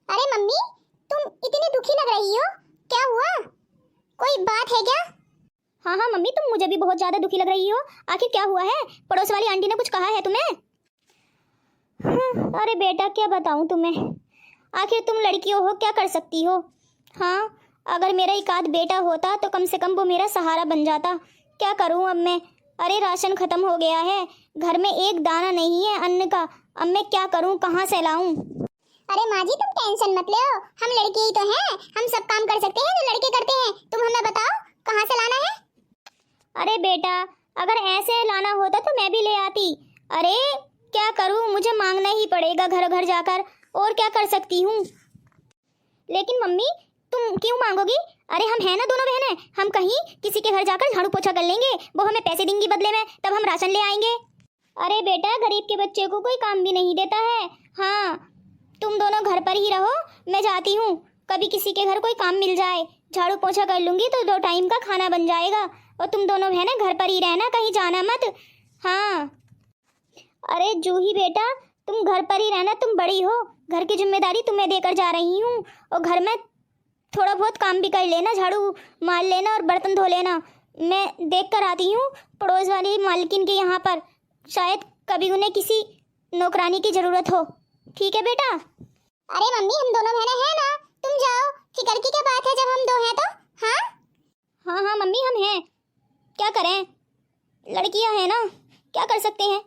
अरे मम्मी, तुम इतनी दुखी लग रही हो, क्या हुआ? कोई बात है क्या? हाँ हाँ मम्मी, तुम मुझे भी बहुत ज्यादा दुखी लग रही हो। आखिर क्या हुआ है? पड़ोस वाली आंटी ने कुछ कहा है तुम्हें? अरे बेटा क्या बताऊं तुम्हें, आखिर तुम लड़कियों हो, क्या कर सकती हो। हाँ, अगर मेरा एक आध बेटा होता तो कम से कम वो मेरा सहारा बन जाता। क्या करूं अब मैं। अरे राशन खत्म हो गया है, घर में एक दाना नहीं है अन्न का। अब मैं क्या करूं, कहाँ से लाऊं। अरे माँ जी, तुम टेंशन मत लो, हम लड़के ही तो हैं, हम सब काम कर सकते हैं जो लड़के करते हैं। तुम हमें बताओ कहाँ से लाना है? अरे बेटा, अगर ऐसे लाना होता तो मैं भी ले आती। अरे क्या करूं, मुझे मांगना ही पड़ेगा घर घर जाकर, और क्या कर सकती हूँ। लेकिन मम्मी तुम क्यों मांगोगी? अरे हम हैं ना दोनों बहनें, हम कहीं किसी के घर जाकर झाड़ू पोछा कर लेंगे, वो हमें पैसे देंगी बदले में, तब हम राशन ले आएंगे। अरे बेटा, गरीब के बच्चे को कोई काम भी नहीं देता है। हाँ, तुम दोनों घर पर ही रहो, मैं जाती हूँ। कभी किसी के घर कोई काम मिल जाए, झाड़ू पोछा कर लूंगी तो 2 टाइम का खाना बन जाएगा। और तुम दोनों बहनें घर पर ही रहना, कहीं जाना मत। हाँ। अरे जूही बेटा, तुम घर पर ही रहना, तुम बड़ी हो, घर की जिम्मेदारी तुम्हें देकर जा रही हूँ। और घर में थोड़ा बहुत काम भी कर लेना, झाड़ू मार लेना और बर्तन धो लेना। मैं देख कर आती हूँ पड़ोस वाली मालकिन के यहाँ पर, शायद कभी उन्हें किसी नौकरानी की जरूरत हो। ठीक है बेटा? अरे मम्मी, हम दोनों बहनें हैं ना, तुम जाओ, फिक्र की क्या बात है जब हम 2 हैं तो। हाँ हाँ हाँ मम्मी, हम हैं, क्या करें, लड़कियां हैं ना, क्या कर सकते हैं।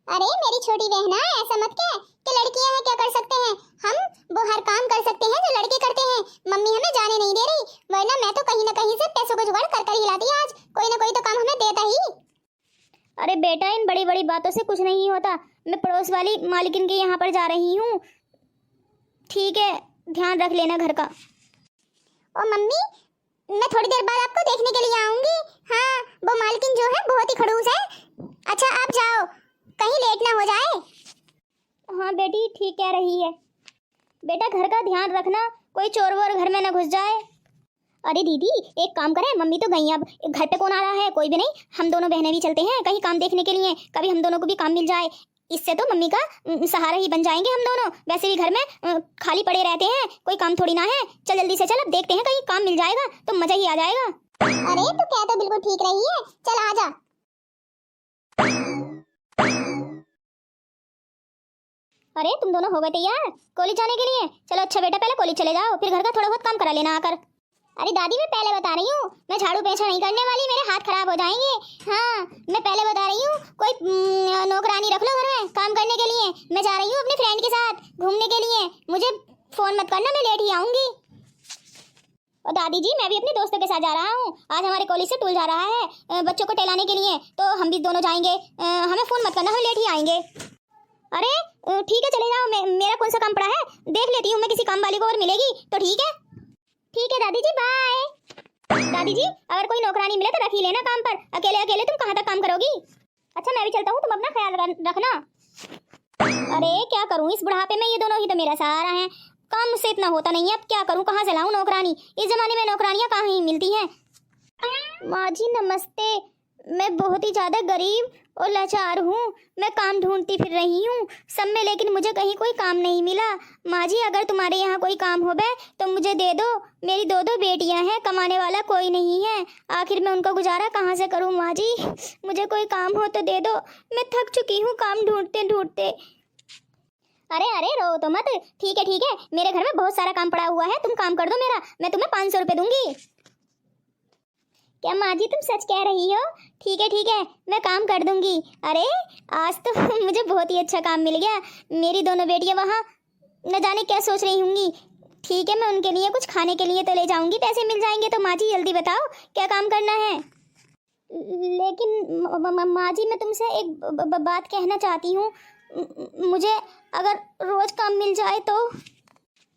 अरे मेरी छोटी बहना, ऐसा मत कह कि लड़कियां हैं क्या कर सकते हैं। हम वो हर काम कर सकते हैं जो लड़के करते हैं। मम्मी हमें जाने नहीं दे रही, वरना मैं तो कहीं ना कहीं से पैसों को जुगाड़ कर कर ही लाती। आज कोई ना कोई तो काम हमें देता ही। अरे बेटा, इन बड़ी बड़ी बातों से कुछ नहीं होता। मैं पड़ोस वाली मालकिन के यहाँ पर जा रही हूँ, ठीक है, ध्यान रख लेना घर का। ओ मम्मी, मैं थोड़ी देर बाद आपको देखने के लिए आऊंगी। हाँ, वो मालकिन जो है बहुत ही खड़ूस है। अच्छा आप जाओ, कहीं लेट ना हो जाए। हाँ बेटी, ठीक कह रही है। बेटा घर का ध्यान रखना, कोई चोर वोर घर में ना घुस जाए। अरे दीदी, एक काम करें, मम्मी तो गई, अब घर पे कौन आ रहा है? कोई भी नहीं, हम दोनों बहनें भी चलते हैं कहीं काम देखने के लिए, कभी हम दोनों को भी काम मिल जाए। इससे तो मम्मी का सहारा ही बन जाएंगे हम दोनों। वैसे भी घर में खाली पड़े रहते हैं, कोई काम थोड़ी ना है। चल जल्दी से चल, अब देखते हैं, कहीं काम मिल जाएगा तो मजा ही आ जाएगा। अरे तू क्या तो बिल्कुल ठीक रही है, चल आजा। अरे तुम दोनों हो गए तैयार कॉलेज जाने के लिए? चलो अच्छा बेटा, पहले कॉलेज चले जाओ, फिर घर का थोड़ा बहुत काम करा लेना आकर। अरे दादी, मैं पहले बता रही हूँ, मैं झाड़ू पोछा नहीं करने वाली, मेरे हाथ खराब हो जाएंगे। हाँ, मैं पहले बता रही हूँ, कोई नौकरानी रख लो घर में काम करने के लिए। मैं जा रही हूँ अपने फ्रेंड के साथ घूमने के लिए, मुझे फोन मत करना, मैं लेट ही आऊंगी। और दादी जी, मैं भी अपने दोस्तों के साथ जा रहा हूँ, आज हमारे कॉलेज से टूर जा रहा है बच्चों को टहलाने के लिए, तो हम भी दोनों जाएंगे। हमें फोन मत करना, हम लेट ही आएंगे। अरे ठीक है, चले जाओ, मेरा कौन सा काम पड़ा है, देख लेती हूँ मैं, किसी काम वाली को और मिलेगी तो ठीक है। ठीक है दादी जी, बाय। दादी जी, अगर कोई नौकरानी मिले तो रख ही लेना काम पर, अकेले अकेले तुम कहाँ तक काम करोगी। अच्छा मैं भी चलता हूँ, तुम अपना ख्याल रखना। अरे क्या करूँ, इस बुढ़ापे में ये दोनों ही तो मेरा सहारा हैं, काम मुझसे इतना होता नहीं है, अब क्या करूँ, कहाँ से लाऊं नौकरानी, इस जमाने में नौकरानियाँ कहाँ ही मिलती हैं। माँ जी नमस्ते, मैं बहुत ही ज़्यादा गरीब और लाचार हूँ, मैं काम ढूंढती फिर रही हूँ सब में, लेकिन मुझे कहीं कोई काम नहीं मिला। माँ जी अगर तुम्हारे यहाँ कोई काम हो बे तो मुझे दे दो, मेरी 2 बेटियाँ हैं, कमाने वाला कोई नहीं है, आखिर मैं उनका गुजारा कहाँ से करूँ। माँ जी मुझे कोई काम हो तो दे दो, मैं थक चुकी हूँ काम ढूंढते ढूंढते। अरे अरे रो तो मत, ठीक है, मेरे घर में बहुत सारा काम पड़ा हुआ है, तुम काम कर दो मेरा, मैं तुम्हें 500 रुपये दूंगी। क्या माँ जी तुम सच कह रही हो? ठीक है, मैं काम कर दूंगी। अरे आज तो मुझे बहुत ही अच्छा काम मिल गया, मेरी 2 बेटियां वहाँ न जाने क्या सोच रही होंगी। ठीक है, मैं उनके लिए कुछ खाने के लिए तो ले जाऊंगी, पैसे मिल जाएंगे तो। माँ जी जल्दी बताओ क्या काम करना है। लेकिन माँ जी मैं तुमसे एक बात कहना चाहती हूँ, मुझे अगर रोज काम मिल जाए तो।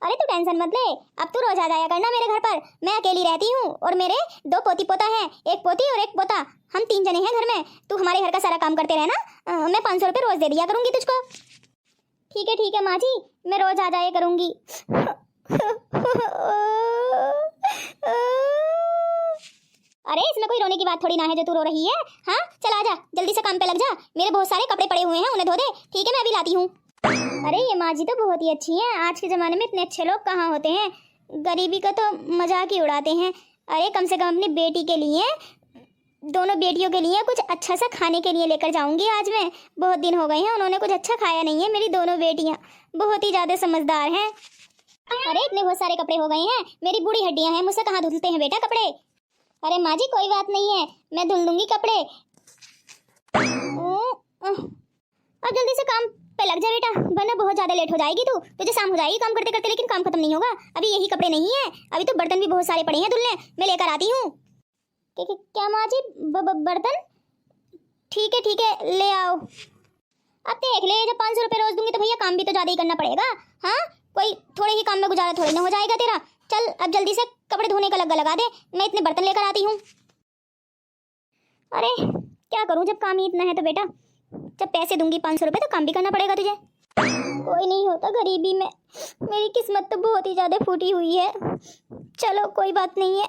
अरे तू टेंशन मत ले, अब तू रोज आ जाया करना मेरे घर पर, मैं अकेली रहती हूँ और मेरे 2 पोती पोता हैं, एक पोती और एक पोता, हम 3 जने हैं घर में। तू हमारे घर का सारा काम करते रहना, मैं 500 रुपये रोज दे दिया करूँगी तुझको। ठीक है माँ जी, मैं रोज आ जाया करूँगी। अरे इसमें कोई रोने की बात थोड़ी ना है जो तू रो रही है। हाँ चल आ जा, जल्दी से काम पे लग जा, मेरे बहुत सारे कपड़े पड़े हुए हैं, उन्हें धो दे। ठीक है, मैं अभी लाती हूँ। अरे ये माँ जी तो बहुत ही अच्छी हैं। आज के ज़माने में इतने अच्छे लोग कहाँ होते हैं। गरीबी का तो मजाक ही उड़ाते हैं। अरे कम से कम अपनी बेटी के लिए, दोनों बेटियों के लिए कुछ अच्छा सा खाने के लिए लेकर जाऊंगी आज मैं। बहुत दिन हो गए हैं उन्होंने कुछ अच्छा खाया नहीं है। मेरी दोनों बेटियां बहुत ही ज़्यादा समझदार हैं। अरे इतने बहुत सारे कपड़े हो गए हैं, मेरी बूढ़ी हड्डियां हैं, मुझसे कहाँ धुलते हैं बेटा कपड़े। अरे माँ जी कोई बात नहीं है, मैं धुल दूंगी कपड़े। अब जल्दी से काम पे लग जा बेटा, वरना बहुत ज्यादा लेट हो जाएगी तू। तुझे शाम हो जाएगी काम करते करते, लेकिन काम खत्म नहीं होगा। अभी यही कपड़े नहीं है, अभी तो बर्तन भी बहुत सारे पड़े हैं धुलने, मैं लेकर आती हूँ। क्या माँ जी बर्तन? ठीक है ले आओ। अब देख ले, जब 500 रुपये रोज दूंगी तो भैया काम भी तो ज्यादा ही करना पड़ेगा। हाँ कोई थोड़े ही काम में गुजारा थोड़ी ना हो जाएगा तेरा। चल अब जल्दी से कपड़े धोने का लगा दे, मैं इतने बर्तन लेकर आती हूँ। अरे क्या करूँ, जब काम ही इतना है तो बेटा, जब पैसे दूंगी 500 रुपये तो काम भी करना पड़ेगा तुझे। कोई नहीं होता गरीबी में, मेरी किस्मत तो बहुत ही ज़्यादा फूटी हुई है। चलो कोई बात नहीं है,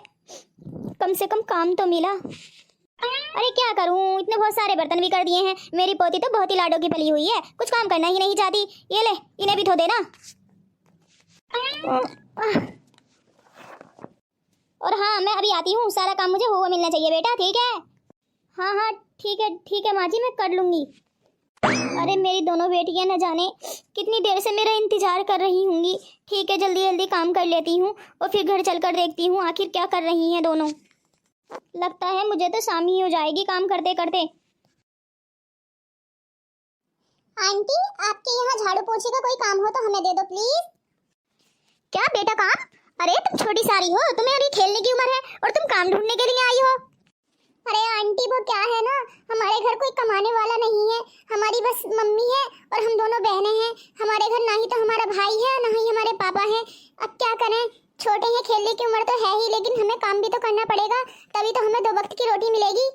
कम से कम काम तो मिला। अरे क्या करूं, इतने बहुत सारे बर्तन भी कर दिए हैं। मेरी पोती तो बहुत ही लाडो की पली हुई है, कुछ काम करना ही नहीं चाहती। ये ले, इन्हें भी धो देना। और हाँ मैं अभी आती हूँ, सारा काम मुझे हुआ मिलना चाहिए बेटा, ठीक है? हाँ ठीक है माँ जी, मैं कर लूँगी। अरे मेरी दोनों बेटियां न जाने कितनी देर से मेरा इंतजार कर रही होंगी। ठीक है जल्दी जल्दी काम कर लेती हूँ और फिर घर चलकर देखती हूँ आखिर क्या कर रही हैं दोनों। लगता है मुझे तो शाम ही हो जाएगी काम करते करते। आंटी आपके यहाँ झाड़ू पोछे का कोई काम हो तो हमें दे दो प्लीज। क्या बेटा काम? अरे तुम छोटी सारी हो, तुम्हें अभी खेलने की उम्र है और तुम काम ढूंढने के लिए आई हो। अरे आंटी वो क्या है ना, हमारे घर कोई कमाने वाला नहीं है, हमारी बस मम्मी है और हम दोनों बहनें हैं। हमारे घर ना ही तो हमारा भाई है ना ही हमारे पापा हैं। अब क्या करें, छोटे हैं, खेलने की उम्र तो है ही, लेकिन हमें काम भी तो करना पड़ेगा, तभी तो हमें 2 वक्त की रोटी मिलेगी।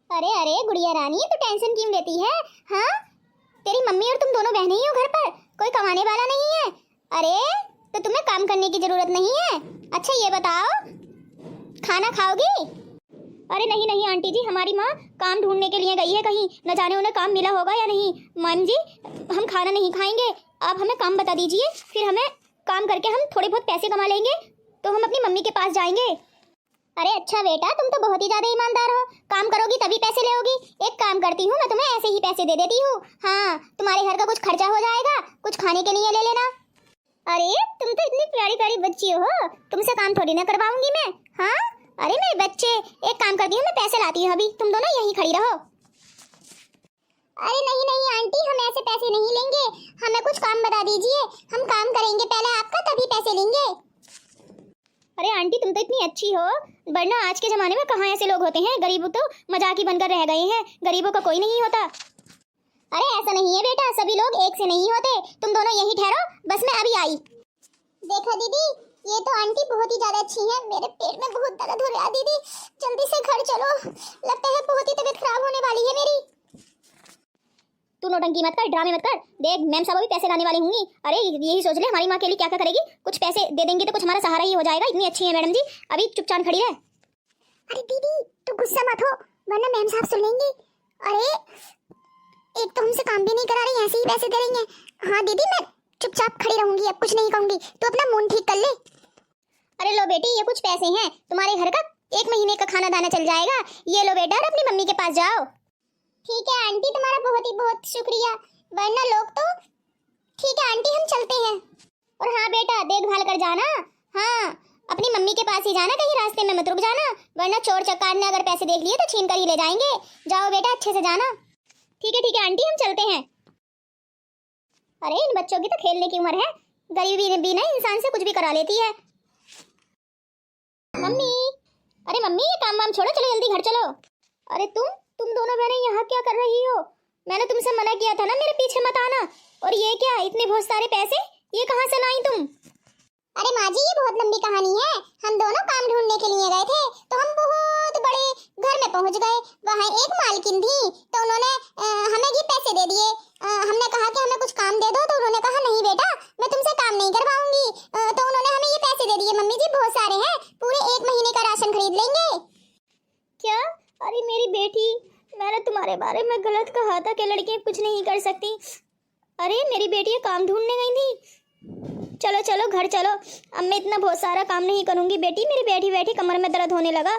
अरे गुड़िया रानी तू टेंशन क्यों लेती है? हाँ तेरी मम्मी और तुम दोनों बहनें ही हो घर पर, कोई कमाने वाला नहीं है। अरे तो तुम्हें काम करने की जरूरत नहीं है। अच्छा ये बताओ खाना खाओगी? अरे नहीं आंटी जी, हमारी माँ काम ढूंढने के लिए गई है कहीं, न जाने उन्हें काम मिला होगा या नहीं। मैम जी हम खाना नहीं खाएंगे, आप हमें काम बता दीजिए, फिर हमें काम करके हम थोड़े बहुत पैसे कमा लेंगे तो हम अपनी मम्मी के पास जाएंगे। अरे अच्छा बेटा तुम तो बहुत ही ज्यादा ईमानदार हो, काम करोगी तभी पैसे लेओगी। एक काम करती हूँ मैं तुम्हें ऐसे ही पैसे दे देती हूँ। हाँ तुम्हारे घर का कुछ खर्चा हो जाएगा, कुछ खाने के लिए ले लेना। अरे तुम तो इतनी प्यारी प्यारी बच्ची हो, तुमसे काम थोड़ी ना करवाऊंगी मैं। हाँ अरे मेरे बच्चे, एक काम करती हूँ मैं पैसे लाती हूँ, अभी तुम दोनों यहीं खड़ी रहो। अरे नहीं आंटी, हम ऐसे पैसे नहीं लेंगे, हमें कुछ काम बता दीजिए, हम काम करेंगे पहले आपका तभी पैसे लेंगे। अरे आंटी तुम तो इतनी अच्छी हो, वरना आज के जमाने में कहाँ ऐसे लोग होते हैं, गरीब तो मजाक ही बनकर रह गए हैं, गरीबों का कोई नहीं होता। अरे ऐसा नहीं है बेटा, सभी लोग एक से नहीं होते, तुम दोनों यहीं ठहरो, बस मैं अभी आई। देखो दीदी, ये तो आंटी बहुत ही ज्यादा अच्छी हैं, मेरे पेट में बहुत दर्द हो रहा है दीदी, जल्दी से घर चलो, लगता है बहुत ही तबीयत खराब होने वाली है मेरी। तू नौटंकी मत कर, ड्रामे मत कर, देख मैम साहब भी पैसे लाने वाली होंगी। अरे यही सोच ले हमारी माँ के लिए क्या क्या करेगी, कुछ पैसे दे देंगे तो कुछ हमारा सहारा ही हो जाएगा। इतनी अच्छी है मैडम जी, अभी चुपचाप खड़ी रहे। अरे दीदी तू गुस्सा मत हो, वरना मैम साहब सुन लेंगी। अरे एक तो हमसे काम भी नहीं करा रही, ऐसे ही पैसे दे रही हैं। हाँ दीदी मैं चुपचाप खड़ी रहूंगी, अब कुछ नहीं कहूंगी, तो अपना मूड ठीक कर ले। अरे लो बेटी ये कुछ पैसे हैं, तुम्हारे घर का 1 महीने का खाना दाना चल जाएगा, ये लो बेटा और अपनी मम्मी के पास जाओ। ठीक है आंटी, तुम्हारा बहुत ही बहुत शुक्रिया, वरना लोग तो। ठीक है आंटी हम चलते हैं। और हाँ बेटा देखभाल कर जाना, हाँ अपनी मम्मी के पास ही जाना, कहीं रास्ते में मत रुक जाना, वरना चोर चक्कार ने अगर पैसे देख लिए तो छीन कर ही ले जाएंगे। जाओ बेटा अच्छे से जाना। ठीक है आंटी हम चलते हैं। अरे इन बच्चों की तो खेलने की उम्र है, गरीबी भी ना इंसान से कुछ भी करा लेती है। मम्मी, अरे मम्मी ये काम वाम छोड़ो, चलो जल्दी घर चलो। अरे तुम दोनों बहनें यहाँ क्या कर रही हो? मैंने तुमसे मना किया था ना मेरे पीछे मत आना। और ये क्या, इतने बहुत सारे पैसे ये कहाँ से लाई तुम? अरे माँ जी ये बहुत लंबी कहानी है, हम दोनों काम ढूंढने के लिए गए थे, तो हम बहुत बड़े घर में पहुंच गए, वहाँ एक मालकिन थी, तो उन्होंने हमें ये पैसे दे दिए। हमने कहा कि हमें कुछ काम दे दो, तो उन्होंने कहा नहीं बेटा मैं तुमसे काम नहीं करवाऊंगी, तो उन्होंने हमें ये पैसे दे दिए। मम्मी जी बहुत सारे हैं, पूरे 1 महीने का राशन खरीद लेंगे। क्या? अरे मेरी बेटी, मैंने तुम्हारे बारे में गलत कहा था कि लड़कियां कुछ नहीं कर सकती। अरे मेरी बेटी ये काम ढूंढने गई थी। चलो चलो घर चलो, अब मैं इतना बहुत सारा काम नहीं करूंगी बेटी, मेरी बैठी बैठी कमर में दर्द होने लगा।